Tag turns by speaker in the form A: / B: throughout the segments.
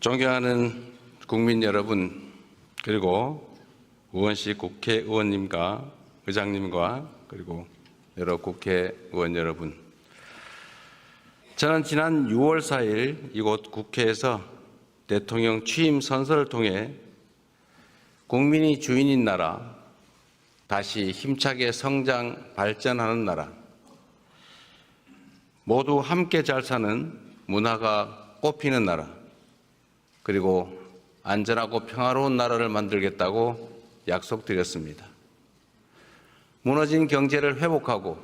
A: 존경하는 국민 여러분, 그리고 우원식 국회의원님과 의장님과 그리고 여러 국회의원 여러분, 저는 지난 6월 4일 이곳 국회에서 대통령 취임 선서를 통해 국민이 주인인 나라, 다시 힘차게 성장 발전하는 나라, 모두 함께 잘 사는 문화가 꽃피는 나라, 그리고 안전하고 평화로운 나라를 만들겠다고 약속드렸습니다. 무너진 경제를 회복하고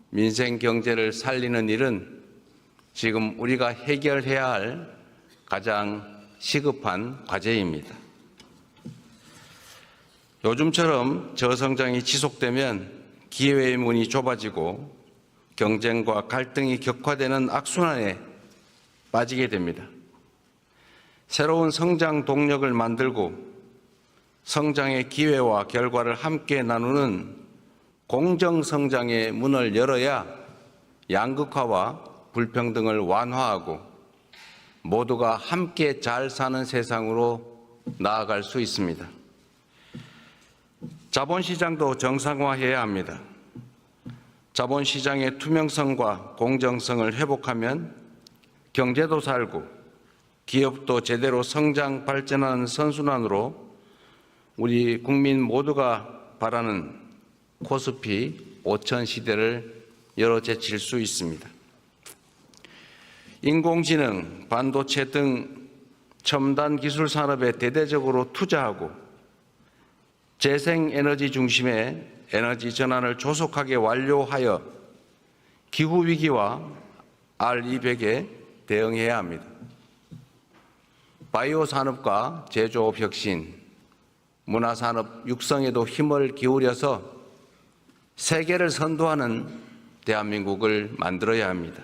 A: 민생 경제를 살리는 일은 지금 우리가 해결해야 할 가장 시급한 과제입니다. 요즘처럼 저성장이 지속되면 기회의 문이 좁아지고 경쟁과 갈등이 격화되는 악순환에 빠지게 됩니다. 새로운 성장 동력을 만들고 성장의 기회와 결과를 함께 나누는 공정성장의 문을 열어야 양극화와 불평등을 완화하고 모두가 함께 잘 사는 세상으로 나아갈 수 있습니다. 자본시장도 정상화해야 합니다. 자본시장의 투명성과 공정성을 회복하면 경제도 살고 기업도 제대로 성장 발전하는 선순환으로 우리 국민 모두가 바라는 코스피 5000 시대를 열어제칠 수 있습니다. 인공지능, 반도체 등 첨단 기술 산업에 대대적으로 투자하고 재생에너지 중심의 에너지 전환을 조속하게 완료하여 기후위기와 R200에 대응해야 합니다. 바이오 산업과 제조업 혁신, 문화산업 육성에도 힘을 기울여서 세계를 선도하는 대한민국을 만들어야 합니다.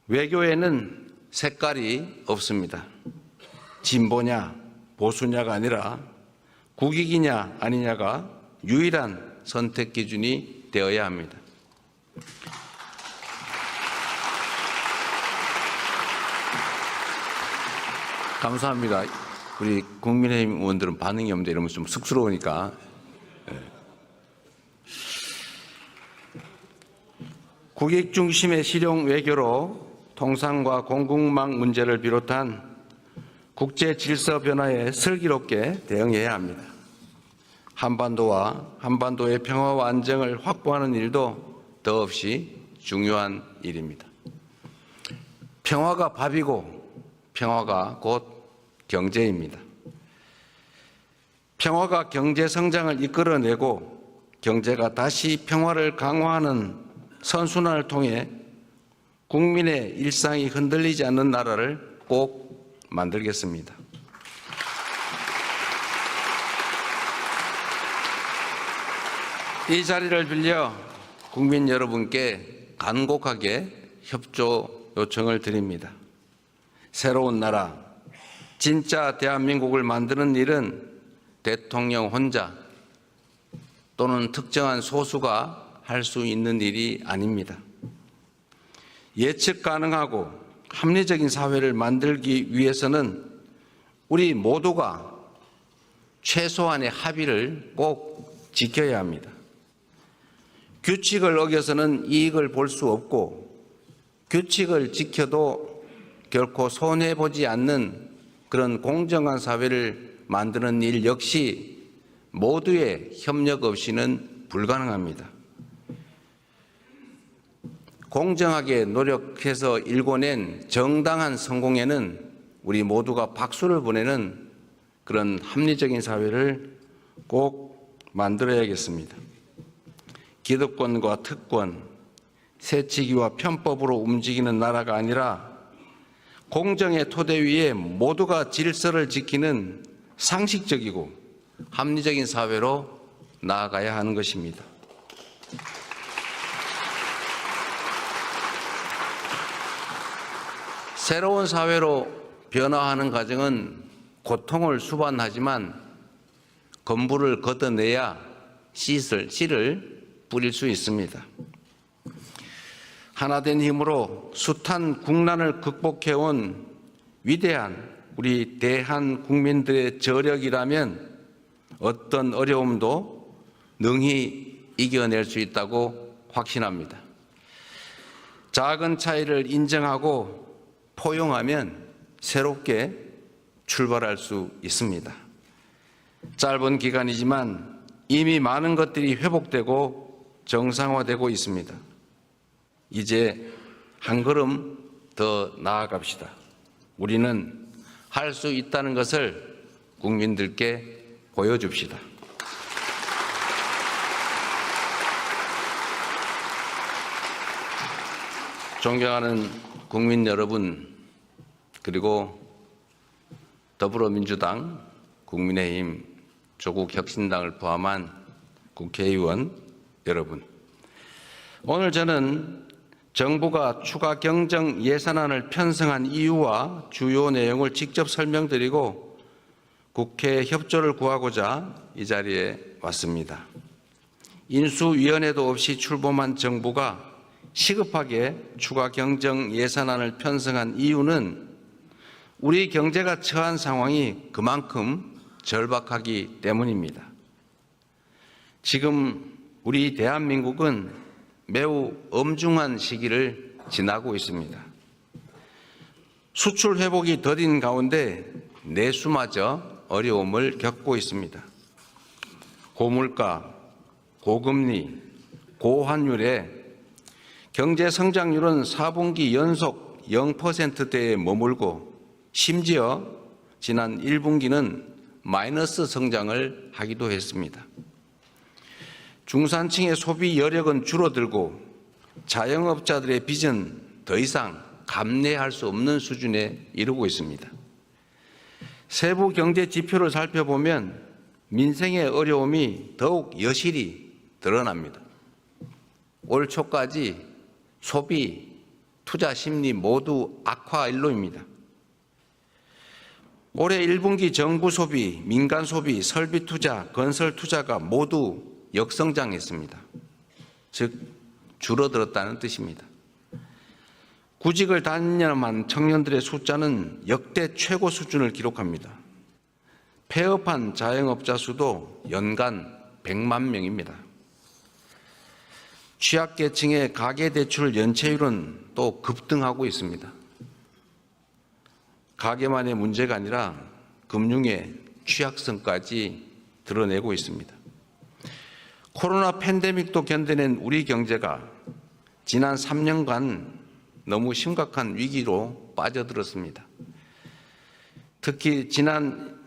A: 외교에는 색깔이 없습니다. 진보냐 보수냐가 아니라 국익이냐 아니냐가 유일한 선택 기준이 되어야 합니다. 감사합니다. 우리 국민의힘 의원들은 반응이 없는데 이러면 좀 쑥스러우니까. 국익 중심의 실용 외교로 통상과 공급망 문제를 비롯한 국제 질서 변화에 슬기롭게 대응해야 합니다. 한반도의 평화와 안정을 확보하는 일도 더없이 중요한 일입니다. 평화가 밥이고 평화가 곧 경제입니다. 평화가 경제 성장을 이끌어내고 경제가 다시 평화를 강화하는 선순환을 통해 국민의 일상이 흔들리지 않는 나라를 꼭 만들겠습니다. 이 자리를 빌려 국민 여러분께 간곡하게 협조 요청을 드립니다. 새로운 나라, 진짜 대한민국을 만드는 일은 대통령 혼자 또는 특정한 소수가 할 수 있는 일이 아닙니다. 예측 가능하고 합리적인 사회를 만들기 위해서는 우리 모두가 최소한의 합의를 꼭 지켜야 합니다. 규칙을 어겨서는 이익을 볼 수 없고 규칙을 지켜도 결코 손해보지 않는 그런 공정한 사회를 만드는 일 역시 모두의 협력 없이는 불가능합니다. 공정하게 노력해서 일궈낸 정당한 성공에는 우리 모두가 박수를 보내는 그런 합리적인 사회를 꼭 만들어야겠습니다. 기득권과 특권, 세치기와 편법으로 움직이는 나라가 아니라 공정의 토대 위에 모두가 질서를 지키는 상식적이고 합리적인 사회로 나아가야 하는 것입니다. 새로운 사회로 변화하는 과정은 고통을 수반하지만 건물을 걷어내야 씨를 뿌릴 수 있습니다. 하나된 힘으로 숱한 국난을 극복해온 위대한 우리 대한 국민들의 저력이라면 어떤 어려움도 능히 이겨낼 수 있다고 확신합니다. 작은 차이를 인정하고 포용하면 새롭게 출발할 수 있습니다. 짧은 기간이지만 이미 많은 것들이 회복되고 정상화되고 있습니다. 이제 한 걸음 더 나아갑시다. 우리는 할 수 있다는 것을 국민들께 보여줍시다. 존경하는 국민 여러분, 그리고 더불어민주당, 국민의힘, 조국혁신당을 포함한 국회의원 여러분, 오늘 저는 정부가 추가 경정 예산안을 편성한 이유와 주요 내용을 직접 설명드리고 국회 협조를 구하고자 이 자리에 왔습니다. 인수위원회도 없이 출범한 정부가 시급하게 추가 경정 예산안을 편성한 이유는 우리 경제가 처한 상황이 그만큼 절박하기 때문입니다. 지금 우리 대한민국은 매우 엄중한 시기를 지나고 있습니다. 수출 회복이 더딘 가운데 내수마저 어려움을 겪고 있습니다. 고물가, 고금리, 고환율에 경제 성장률은 4분기 연속 0%대에 머물고 심지어 지난 1분기는 마이너스 성장을 하기도 했습니다. 중산층의 소비 여력은 줄어들고 자영업자들의 빚은 더 이상 감내할 수 없는 수준에 이르고 있습니다. 세부 경제 지표를 살펴보면 민생의 어려움이 더욱 여실히 드러납니다. 올 초까지 소비, 투자 심리 모두 악화 일로입니다. 올해 1분기 정부 소비, 민간 소비, 설비 투자, 건설 투자가 모두 역성장했습니다. 즉 줄어들었다는 뜻입니다. 구직을 단념한 청년들의 숫자는 역대 최고 수준을 기록합니다. 폐업한 자영업자 수도 연간 100만 명입니다. 취약계층의 가계대출 연체율은 또 급등하고 있습니다. 가계만의 문제가 아니라 금융의 취약성까지 드러내고 있습니다. 코로나 팬데믹도 견뎌낸 우리 경제가 지난 3년간 너무 심각한 위기로 빠져들었습니다. 특히 지난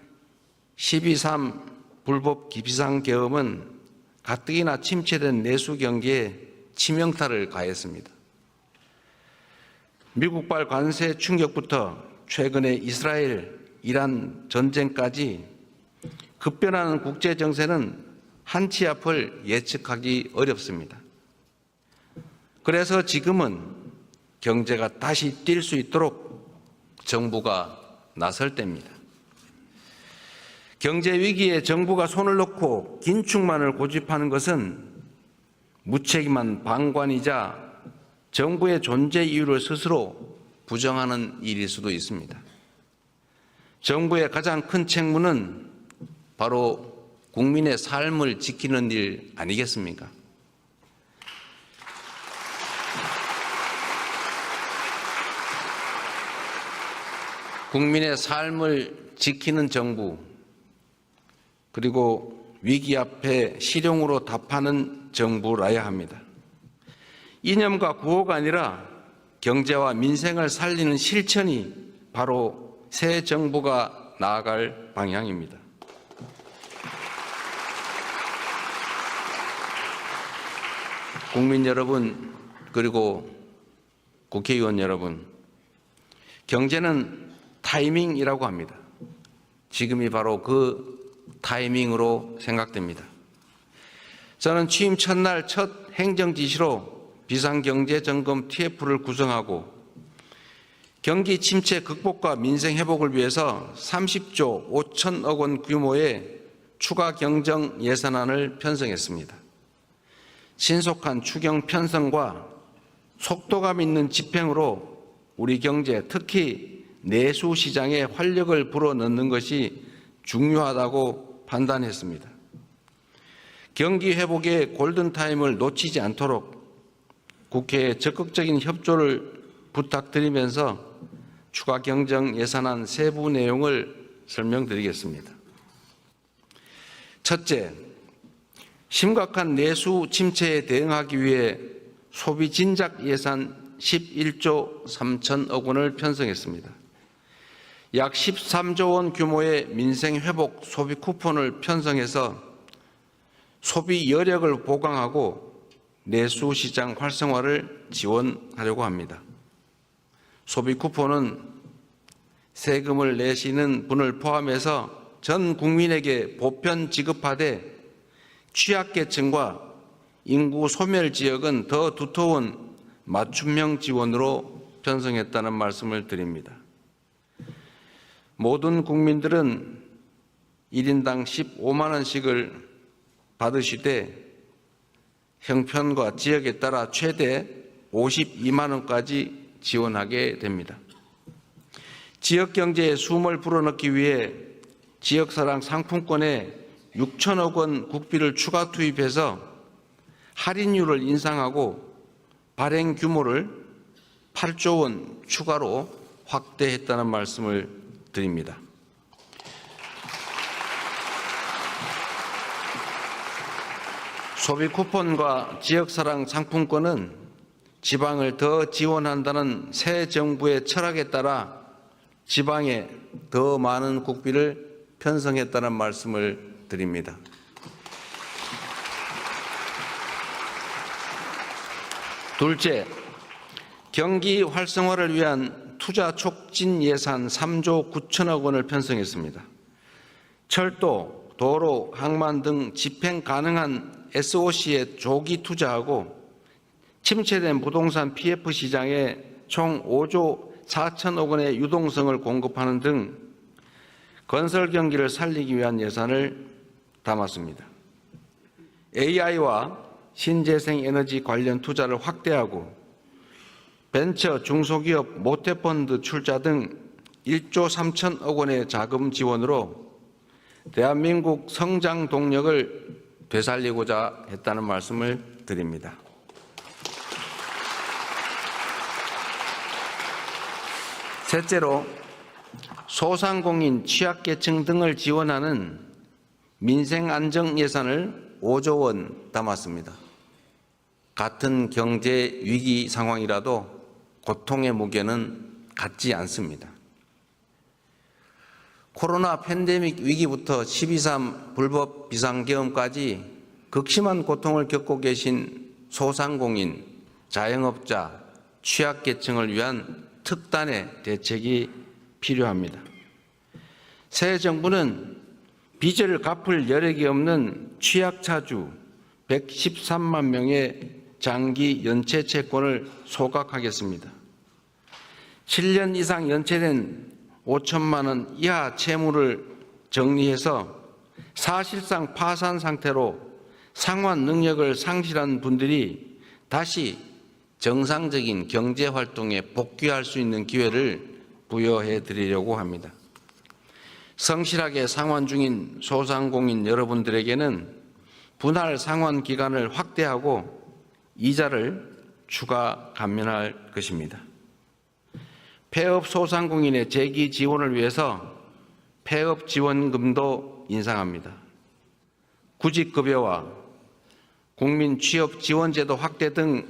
A: 12.3 불법 비상계엄은 가뜩이나 침체된 내수 경기에 치명타를 가했습니다. 미국발 관세 충격부터 최근의 이스라엘, 이란 전쟁까지 급변하는 국제 정세는 한치 앞을 예측하기 어렵습니다. 그래서 지금은 경제가 다시 뛸 수 있도록 정부가 나설 때입니다. 경제 위기에 정부가 손을 놓고 긴축만을 고집하는 것은 무책임한 방관이자 정부의 존재 이유를 스스로 부정하는 일일 수도 있습니다. 정부의 가장 큰 책무는 바로 국민의 삶을 지키는 일 아니겠습니까? 국민의 삶을 지키는 정부, 그리고 위기 앞에 실용으로 답하는 정부라야 합니다. 이념과 구호가 아니라 경제와 민생을 살리는 실천이 바로 새 정부가 나아갈 방향입니다. 국민 여러분, 그리고 국회의원 여러분, 경제는 타이밍이라고 합니다. 지금이 바로 그 타이밍으로 생각됩니다. 저는 취임 첫날 첫 행정지시로 비상경제점검 TF를 구성하고 경기 침체 극복과 민생 회복을 위해서 30조 5천억 원 규모의 추가 경정 예산안을 편성했습니다. 신속한 추경 편성과 속도감 있는 집행으로 우리 경제, 특히 내수 시장에 활력을 불어넣는 것이 중요하다고 판단했습니다. 경기 회복의 골든타임을 놓치지 않도록 국회에 적극적인 협조를 부탁드리면서 추가 경정 예산안 세부 내용을 설명드리겠습니다. 첫째, 심각한 내수 침체에 대응하기 위해 소비 진작 예산 11조 3천억 원을 편성했습니다. 약 13조 원 규모의 민생 회복 소비 쿠폰을 편성해서 소비 여력을 보강하고 내수 시장 활성화를 지원하려고 합니다. 소비 쿠폰은 세금을 내시는 분을 포함해서 전 국민에게 보편 지급하되 취약계층과 인구 소멸 지역은 더 두터운 맞춤형 지원으로 편성했다는 말씀을 드립니다. 모든 국민들은 1인당 15만 원씩을 받으시되 형편과 지역에 따라 최대 52만 원까지 지원하게 됩니다. 지역 경제에 숨을 불어넣기 위해 지역사랑 상품권에 6천억 원 국비를 추가 투입해서 할인율을 인상하고 발행 규모를 8조 원 추가로 확대했다는 말씀을 드립니다. 소비 쿠폰과 지역사랑 상품권은 지방을 더 지원한다는 새 정부의 철학에 따라 지방에 더 많은 국비를 편성했다는 말씀을 드립니다. 둘째, 경기 활성화를 위한 투자 촉진 예산 3조 9천억 원을 편성했습니다. 철도, 도로, 항만 등 집행 가능한 SOC에 조기 투자하고 침체된 부동산 PF 시장에 총 5조 4천억 원의 유동성을 공급하는 등 건설 경기를 살리기 위한 예산을 담았습니다. AI와 신재생 에너지 관련 투자를 확대하고 벤처 중소기업 모태펀드 출자 등 1조 3천억 원의 자금 지원으로 대한민국 성장 동력을 되살리고자 했다는 말씀을 드립니다. 셋째로 소상공인, 취약계층 등을 지원하는 민생안정 예산을 5조 원 담았습니다. 같은 경제 위기 상황이라도 고통의 무게는 같지 않습니다. 코로나 팬데믹 위기부터 12.3 불법 비상계엄까지 극심한 고통을 겪고 계신 소상공인, 자영업자, 취약계층을 위한 특단의 대책이 필요합니다. 새 정부는 빚을 갚을 여력이 없는 취약차주 113만 명의 장기 연체 채권을 소각하겠습니다. 7년 이상 연체된 5천만 원 이하 채무를 정리해서 사실상 파산 상태로 상환 능력을 상실한 분들이 다시 정상적인 경제 활동에 복귀할 수 있는 기회를 부여해 드리려고 합니다. 성실하게 상환 중인 소상공인 여러분들에게는 분할 상환 기간을 확대하고 이자를 추가 감면할 것입니다. 폐업 소상공인의 재기 지원을 위해서 폐업 지원금도 인상합니다. 구직급여와 국민 취업 지원제도 확대 등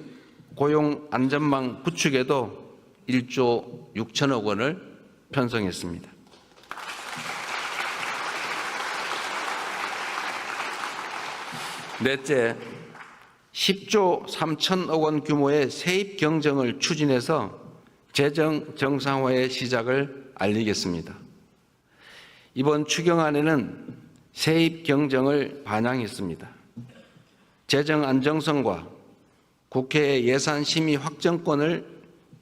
A: 고용 안전망 구축에도 1조 6천억 원을 편성했습니다. 넷째, 10조 3천억 원 규모의 세입 경정을 추진해서 재정 정상화의 시작을 알리겠습니다. 이번 추경안에는 세입 경정을 반영했습니다. 재정 안정성과 국회의 예산 심의 확정권을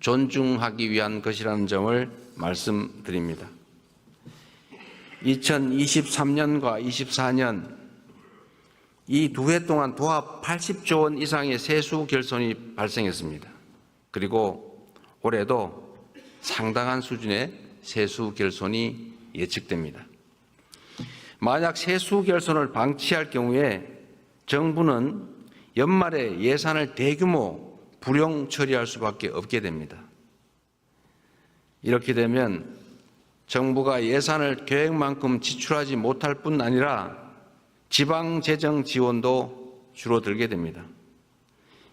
A: 존중하기 위한 것이라는 점을 말씀드립니다. 2023년과 24년 이 두 해 동안 도합 80조 원 이상의 세수 결손이 발생했습니다. 그리고 올해도 상당한 수준의 세수 결손이 예측됩니다. 만약 세수 결손을 방치할 경우에 정부는 연말에 예산을 대규모 불용 처리할 수밖에 없게 됩니다. 이렇게 되면 정부가 예산을 계획만큼 지출하지 못할 뿐 아니라 지방 재정 지원도 줄어들게 됩니다.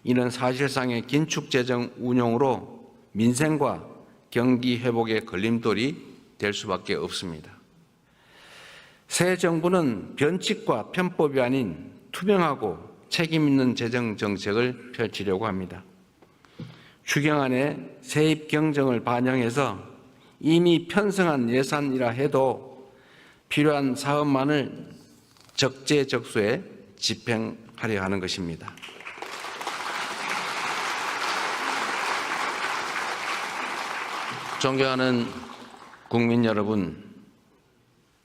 A: 이는 사실상의 긴축 재정 운용으로 민생과 경기 회복의 걸림돌이 될 수밖에 없습니다. 새 정부는 변칙과 편법이 아닌 투명하고 책임 있는 재정 정책을 펼치려고 합니다. 추경안에 세입 경정을 반영해서 이미 편성한 예산이라 해도 필요한 사업만을 적재적소에 집행하려 하는 것입니다. 존경하는 국민 여러분,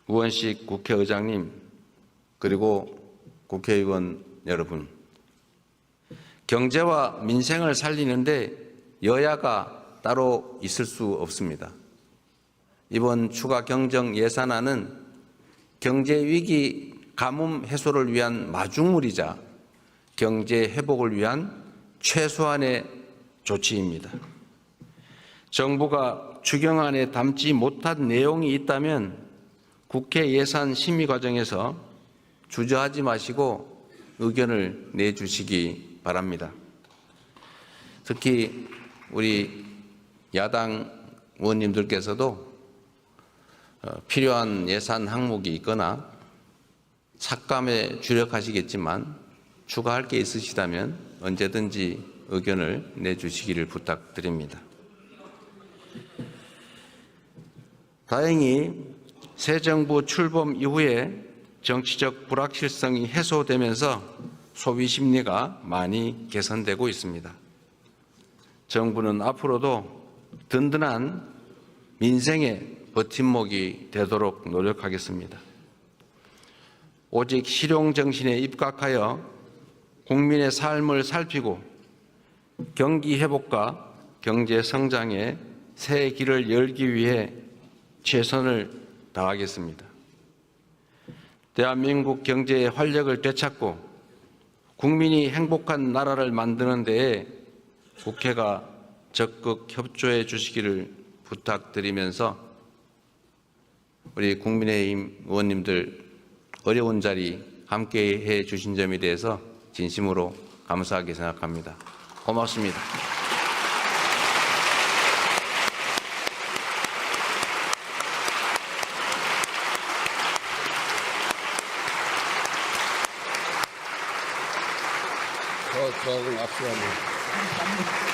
A: 우원식 국회의장님, 그리고 국회의원 여러분, 경제와 민생을 살리는데 여야가 따로 있을 수 없습니다. 이번 추가 경정 예산안은 경제위기 가뭄 해소를 위한 마중물이자 경제 회복을 위한 최소한의 조치입니다. 정부가 추경안에 담지 못한 내용이 있다면 국회 예산 심의 과정에서 주저하지 마시고 의견을 내주시기 바랍니다. 특히 우리 야당 의원님들께서도 필요한 예산 항목이 있거나 삭감에 주력하시겠지만 추가할 게 있으시다면 언제든지 의견을 내주시기를 부탁드립니다. 다행히 새 정부 출범 이후에 정치적 불확실성이 해소되면서 소비 심리가 많이 개선되고 있습니다. 정부는 앞으로도 든든한 민생의 버팀목이 되도록 노력하겠습니다. 오직 실용정신에 입각하여 국민의 삶을 살피고 경기 회복과 경제 성장의 새 길을 열기 위해 최선을 다하겠습니다. 대한민국 경제의 활력을 되찾고 국민이 행복한 나라를 만드는 데에 국회가 적극 협조해 주시기를 부탁드리면서 우리 국민의힘 의원님들 어려운 자리 함께해 주신 점에 대해서 진심으로 감사하게 생각합니다. 고맙습니다.
B: 저하고 악수하면